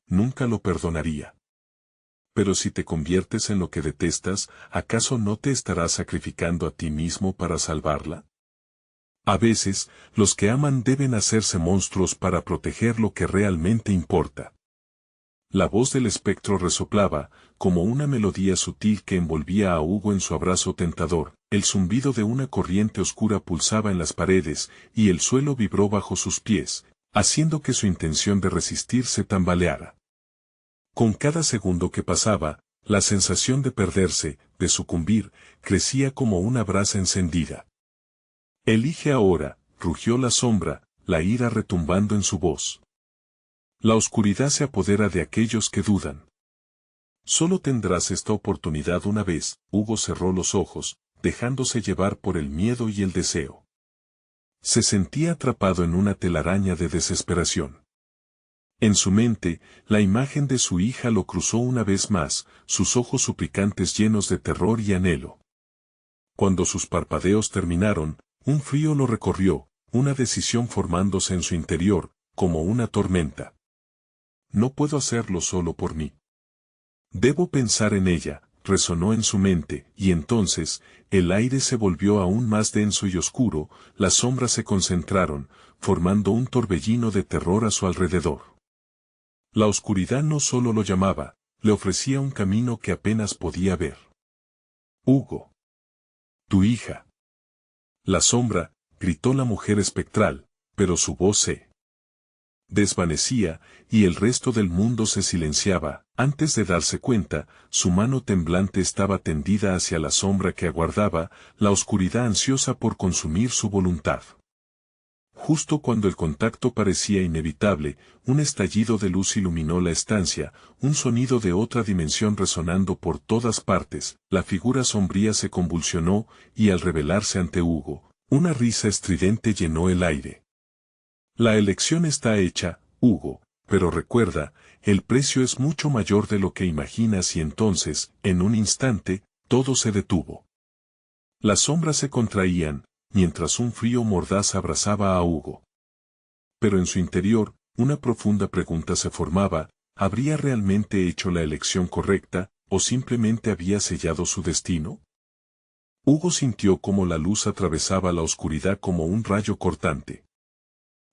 Nunca lo perdonaría. Pero si te conviertes en lo que detestas, ¿acaso no te estarás sacrificando a ti mismo para salvarla? A veces, los que aman deben hacerse monstruos para proteger lo que realmente importa. La voz del espectro resoplaba, como una melodía sutil que envolvía a Hugo en su abrazo tentador. El zumbido de una corriente oscura pulsaba en las paredes, y el suelo vibró bajo sus pies, haciendo que su intención de resistir se tambaleara. Con cada segundo que pasaba, la sensación de perderse, de sucumbir, crecía como una brasa encendida. Elige ahora, rugió la sombra, la ira retumbando en su voz. La oscuridad se apodera de aquellos que dudan. Solo tendrás esta oportunidad una vez. Hugo cerró los ojos, dejándose llevar por el miedo y el deseo. Se sentía atrapado en una telaraña de desesperación. En su mente, la imagen de su hija lo cruzó una vez más, sus ojos suplicantes llenos de terror y anhelo. Cuando sus parpadeos terminaron, un frío lo recorrió, una decisión formándose en su interior, como una tormenta. No puedo hacerlo solo por mí. Debo pensar en ella, resonó en su mente, y entonces, el aire se volvió aún más denso y oscuro, las sombras se concentraron, formando un torbellino de terror a su alrededor. La oscuridad no solo lo llamaba, le ofrecía un camino que apenas podía ver. Hugo. Tu hija. La sombra, gritó la mujer espectral, pero su voz se desvanecía, y el resto del mundo se silenciaba. Antes de darse cuenta, su mano temblante estaba tendida hacia la sombra que aguardaba, la oscuridad ansiosa por consumir su voluntad. Justo cuando el contacto parecía inevitable, un estallido de luz iluminó la estancia, un sonido de otra dimensión resonando por todas partes, la figura sombría se convulsionó, y al revelarse ante Hugo, una risa estridente llenó el aire. La elección está hecha, Hugo, pero recuerda, el precio es mucho mayor de lo que imaginas y entonces, en un instante, todo se detuvo. Las sombras se contraían, mientras un frío mordaz abrazaba a Hugo. Pero en su interior, una profunda pregunta se formaba, ¿habría realmente hecho la elección correcta, o simplemente había sellado su destino? Hugo sintió cómo la luz atravesaba la oscuridad como un rayo cortante.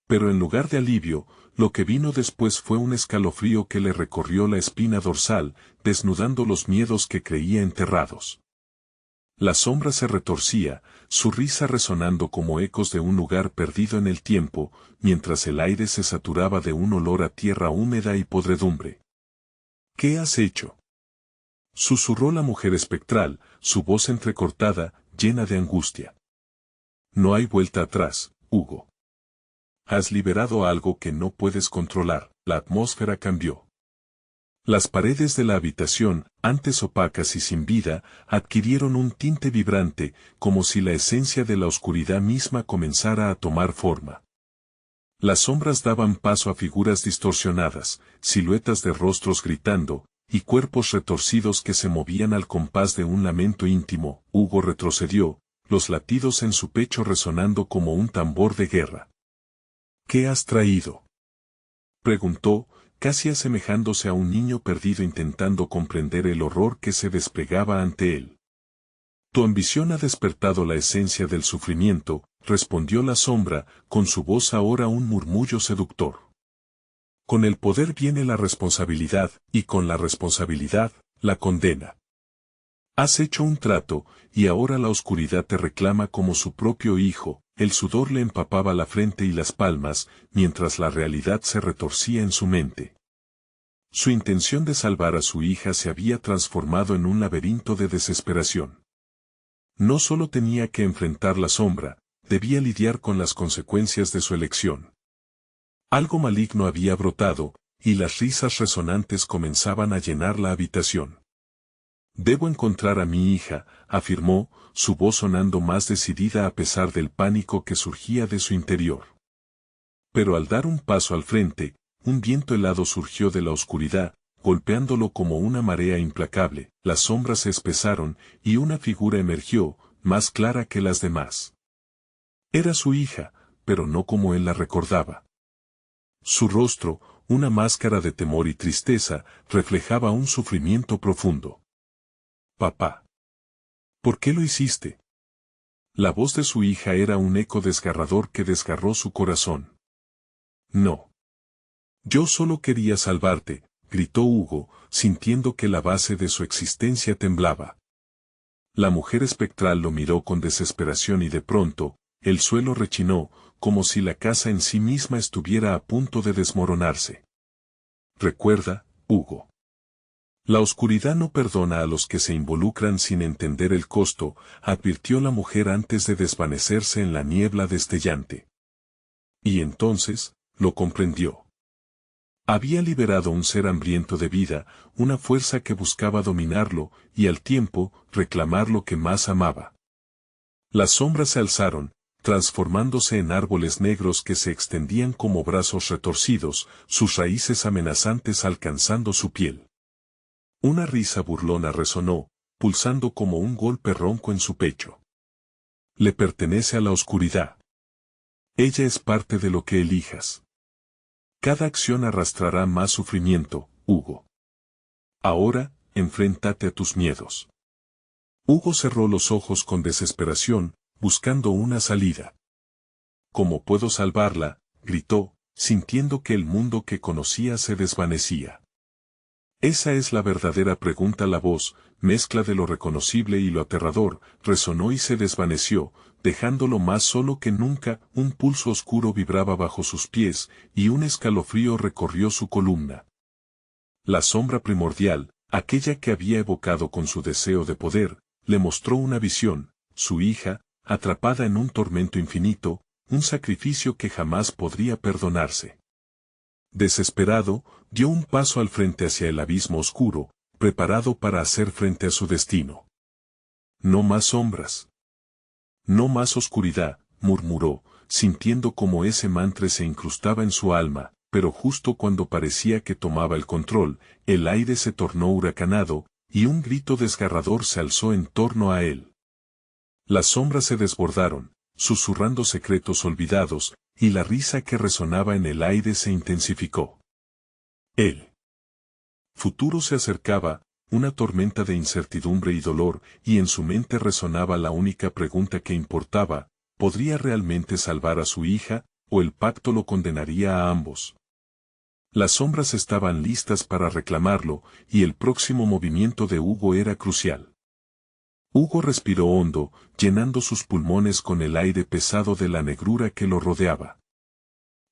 Pero en lugar de alivio, lo que vino después fue un escalofrío que le recorrió la espina dorsal, desnudando los miedos que creía enterrados. La sombra se retorcía, su risa resonando como ecos de un lugar perdido en el tiempo, mientras el aire se saturaba de un olor a tierra húmeda y podredumbre. ¿Qué has hecho?, susurró la mujer espectral, su voz entrecortada, llena de angustia. No hay vuelta atrás, Hugo. Has liberado algo que no puedes controlar. La atmósfera cambió. Las paredes de la habitación, antes opacas y sin vida, adquirieron un tinte vibrante, como si la esencia de la oscuridad misma comenzara a tomar forma. Las sombras daban paso a figuras distorsionadas, siluetas de rostros gritando, y cuerpos retorcidos que se movían al compás de un lamento íntimo. Hugo retrocedió, los latidos en su pecho resonando como un tambor de guerra. ¿Qué has traído?, preguntó, casi asemejándose a un niño perdido intentando comprender el horror que se desplegaba ante él. Tu ambición ha despertado la esencia del sufrimiento, respondió la sombra, con su voz ahora un murmullo seductor. Con el poder viene la responsabilidad, y con la responsabilidad, la condena. Has hecho un trato, y ahora la oscuridad te reclama como su propio hijo. El sudor le empapaba la frente y las palmas, mientras la realidad se retorcía en su mente. Su intención de salvar a su hija se había transformado en un laberinto de desesperación. No solo tenía que enfrentar la sombra, debía lidiar con las consecuencias de su elección. Algo maligno había brotado, y las risas resonantes comenzaban a llenar la habitación. Debo encontrar a mi hija, afirmó, su voz sonando más decidida a pesar del pánico que surgía de su interior. Pero al dar un paso al frente, un viento helado surgió de la oscuridad, golpeándolo como una marea implacable. Las sombras se espesaron, y una figura emergió, más clara que las demás. Era su hija, pero no como él la recordaba. Su rostro, una máscara de temor y tristeza, reflejaba un sufrimiento profundo. Papá. ¿Por qué lo hiciste? La voz de su hija era un eco desgarrador que desgarró su corazón. No. Yo solo quería salvarte, gritó Hugo, sintiendo que la base de su existencia temblaba. La mujer espectral lo miró con desesperación y de pronto, el suelo rechinó, como si la casa en sí misma estuviera a punto de desmoronarse. Recuerda, Hugo. La oscuridad no perdona a los que se involucran sin entender el costo, advirtió la mujer antes de desvanecerse en la niebla destellante. Y entonces, lo comprendió. Había liberado un ser hambriento de vida, una fuerza que buscaba dominarlo, y al tiempo, reclamar lo que más amaba. Las sombras se alzaron, transformándose en árboles negros que se extendían como brazos retorcidos, sus raíces amenazantes alcanzando su piel. Una risa burlona resonó, pulsando como un golpe ronco en su pecho. Le pertenece a la oscuridad. Ella es parte de lo que elijas. Cada acción arrastrará más sufrimiento, Hugo. Ahora, enfréntate a tus miedos. Hugo cerró los ojos con desesperación, buscando una salida. ¿Cómo puedo salvarla?, gritó, sintiendo que el mundo que conocía se desvanecía. Esa es la verdadera pregunta. La voz, mezcla de lo reconocible y lo aterrador, resonó y se desvaneció, dejándolo más solo que nunca. Un pulso oscuro vibraba bajo sus pies, y un escalofrío recorrió su columna. La sombra primordial, aquella que había evocado con su deseo de poder, le mostró una visión, su hija, atrapada en un tormento infinito, un sacrificio que jamás podría perdonarse. Desesperado, dio un paso al frente hacia el abismo oscuro, preparado para hacer frente a su destino. No más sombras. No más oscuridad, murmuró, sintiendo como ese mantra se incrustaba en su alma, pero justo cuando parecía que tomaba el control, el aire se tornó huracanado, y un grito desgarrador se alzó en torno a él. Las sombras se desbordaron, susurrando secretos olvidados, y la risa que resonaba en el aire se intensificó. El futuro se acercaba, una tormenta de incertidumbre y dolor, y en su mente resonaba la única pregunta que importaba: ¿podría realmente salvar a su hija, o el pacto lo condenaría a ambos? Las sombras estaban listas para reclamarlo, y el próximo movimiento de Hugo era crucial. Hugo respiró hondo, llenando sus pulmones con el aire pesado de la negrura que lo rodeaba.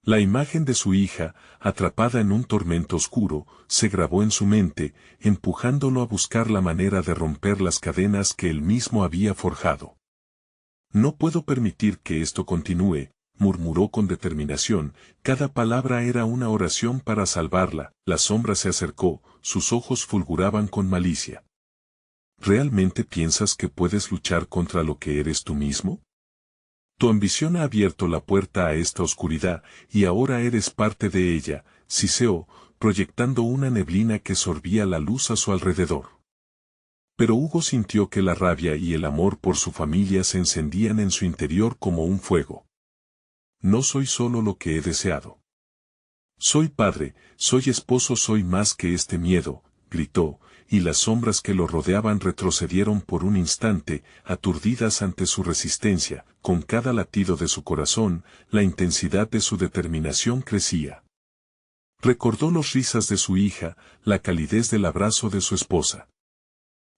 La imagen de su hija, atrapada en un tormento oscuro, se grabó en su mente, empujándolo a buscar la manera de romper las cadenas que él mismo había forjado. No puedo permitir que esto continúe, murmuró con determinación. Cada palabra era una oración para salvarla. La sombra se acercó, sus ojos fulguraban con malicia. ¿Realmente piensas que puedes luchar contra lo que eres tú mismo? Tu ambición ha abierto la puerta a esta oscuridad, y ahora eres parte de ella, siseó, proyectando una neblina que sorbía la luz a su alrededor. Pero Hugo sintió que la rabia y el amor por su familia se encendían en su interior como un fuego. No soy solo lo que he deseado. Soy padre, soy esposo, soy más que este miedo, gritó, y las sombras que lo rodeaban retrocedieron por un instante, aturdidas ante su resistencia. Con cada latido de su corazón, la intensidad de su determinación crecía. Recordó las risas de su hija, la calidez del abrazo de su esposa.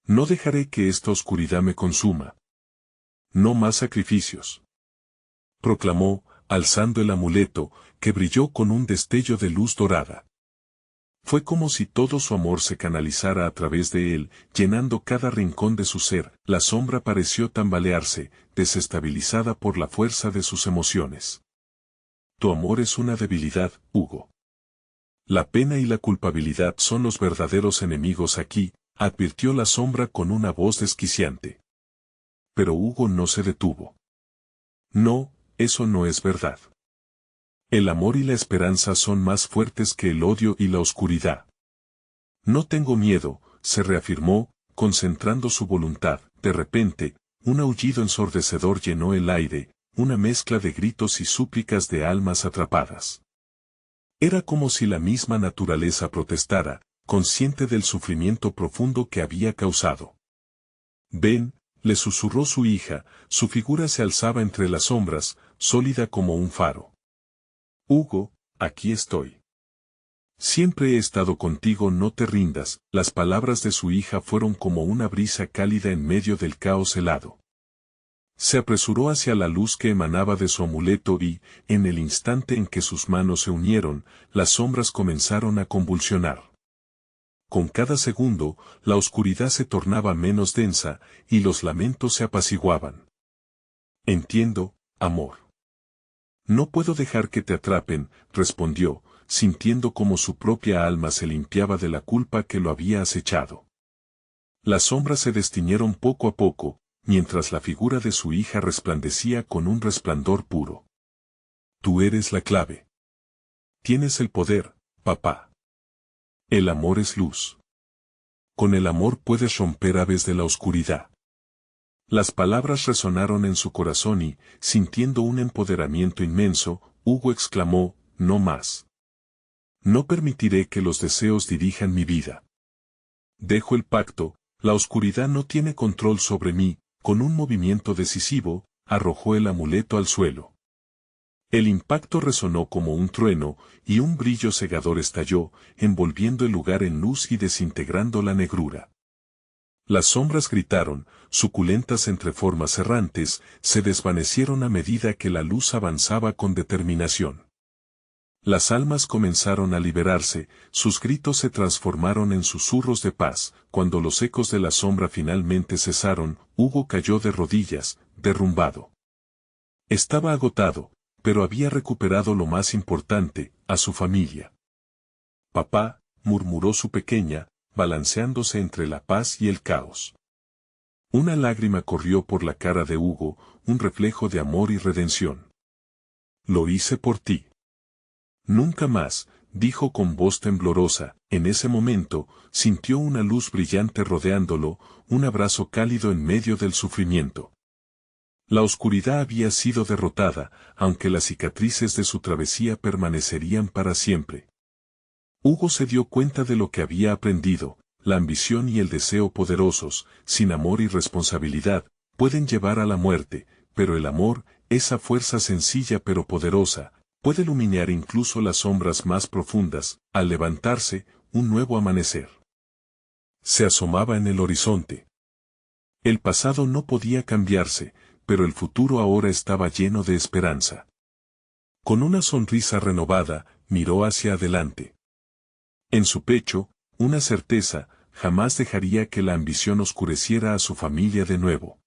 No dejaré que esta oscuridad me consuma. No más sacrificios, proclamó, alzando el amuleto, que brilló con un destello de luz dorada. Fue como si todo su amor se canalizara a través de él, llenando cada rincón de su ser. La sombra pareció tambalearse, desestabilizada por la fuerza de sus emociones. Tu amor es una debilidad, Hugo. La pena y la culpabilidad son los verdaderos enemigos aquí, advirtió la sombra con una voz desquiciante. Pero Hugo no se detuvo. No, eso no es verdad. El amor y la esperanza son más fuertes que el odio y la oscuridad. No tengo miedo, se reafirmó, concentrando su voluntad. De repente, un aullido ensordecedor llenó el aire, una mezcla de gritos y súplicas de almas atrapadas. Era como si la misma naturaleza protestara, consciente del sufrimiento profundo que había causado. Ven, le susurró su hija, su figura se alzaba entre las sombras, sólida como un faro. Hugo, aquí estoy. Siempre he estado contigo, no te rindas. Las palabras de su hija fueron como una brisa cálida en medio del caos helado. Se apresuró hacia la luz que emanaba de su amuleto y, en el instante en que sus manos se unieron, las sombras comenzaron a convulsionar. Con cada segundo, la oscuridad se tornaba menos densa, y los lamentos se apaciguaban. Entiendo, amor. No puedo dejar que te atrapen, respondió, sintiendo como su propia alma se limpiaba de la culpa que lo había acechado. Las sombras se destiñeron poco a poco, mientras la figura de su hija resplandecía con un resplandor puro. Tú eres la clave. Tienes el poder, papá. El amor es luz. Con el amor puedes romper aves de la oscuridad. Las palabras resonaron en su corazón y, sintiendo un empoderamiento inmenso, Hugo exclamó, no más. No permitiré que los deseos dirijan mi vida. Dejo el pacto, la oscuridad no tiene control sobre mí. Con un movimiento decisivo, arrojó el amuleto al suelo. El impacto resonó como un trueno, y un brillo cegador estalló, envolviendo el lugar en luz y desintegrando la negrura. Las sombras gritaron, suculentas entre formas errantes, se desvanecieron a medida que la luz avanzaba con determinación. Las almas comenzaron a liberarse, sus gritos se transformaron en susurros de paz. Cuando los ecos de la sombra finalmente cesaron, Hugo cayó de rodillas, derrumbado. Estaba agotado, pero había recuperado lo más importante, a su familia. Papá, murmuró su pequeña, balanceándose entre la paz y el caos. Una lágrima corrió por la cara de Hugo, un reflejo de amor y redención. Lo hice por ti. Nunca más, dijo con voz temblorosa. En ese momento, sintió una luz brillante rodeándolo, un abrazo cálido en medio del sufrimiento. La oscuridad había sido derrotada, aunque las cicatrices de su travesía permanecerían para siempre. Hugo se dio cuenta de lo que había aprendido: la ambición y el deseo poderosos, sin amor y responsabilidad, pueden llevar a la muerte, pero el amor, esa fuerza sencilla pero poderosa, puede iluminar incluso las sombras más profundas. Al levantarse, un nuevo amanecer se asomaba en el horizonte. El pasado no podía cambiarse, pero el futuro ahora estaba lleno de esperanza. Con una sonrisa renovada, miró hacia adelante. En su pecho, una certeza: jamás dejaría que la ambición oscureciera a su familia de nuevo.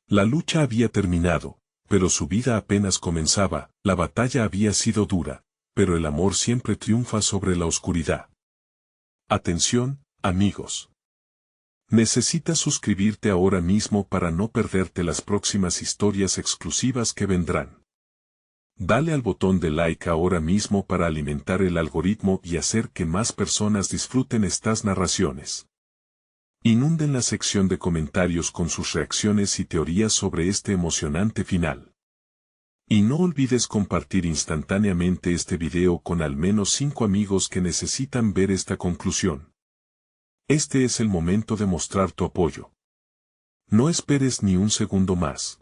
La lucha había terminado, pero su vida apenas comenzaba. La batalla había sido dura, pero el amor siempre triunfa sobre la oscuridad. Atención, amigos. Necesitas suscribirte ahora mismo para no perderte las próximas historias exclusivas que vendrán. Dale al botón de like ahora mismo para alimentar el algoritmo y hacer que más personas disfruten estas narraciones. Inunden la sección de comentarios con sus reacciones y teorías sobre este emocionante final. Y no olvides compartir instantáneamente este video con al menos 5 amigos que necesitan ver esta conclusión. Este es el momento de mostrar tu apoyo. No esperes ni un segundo más.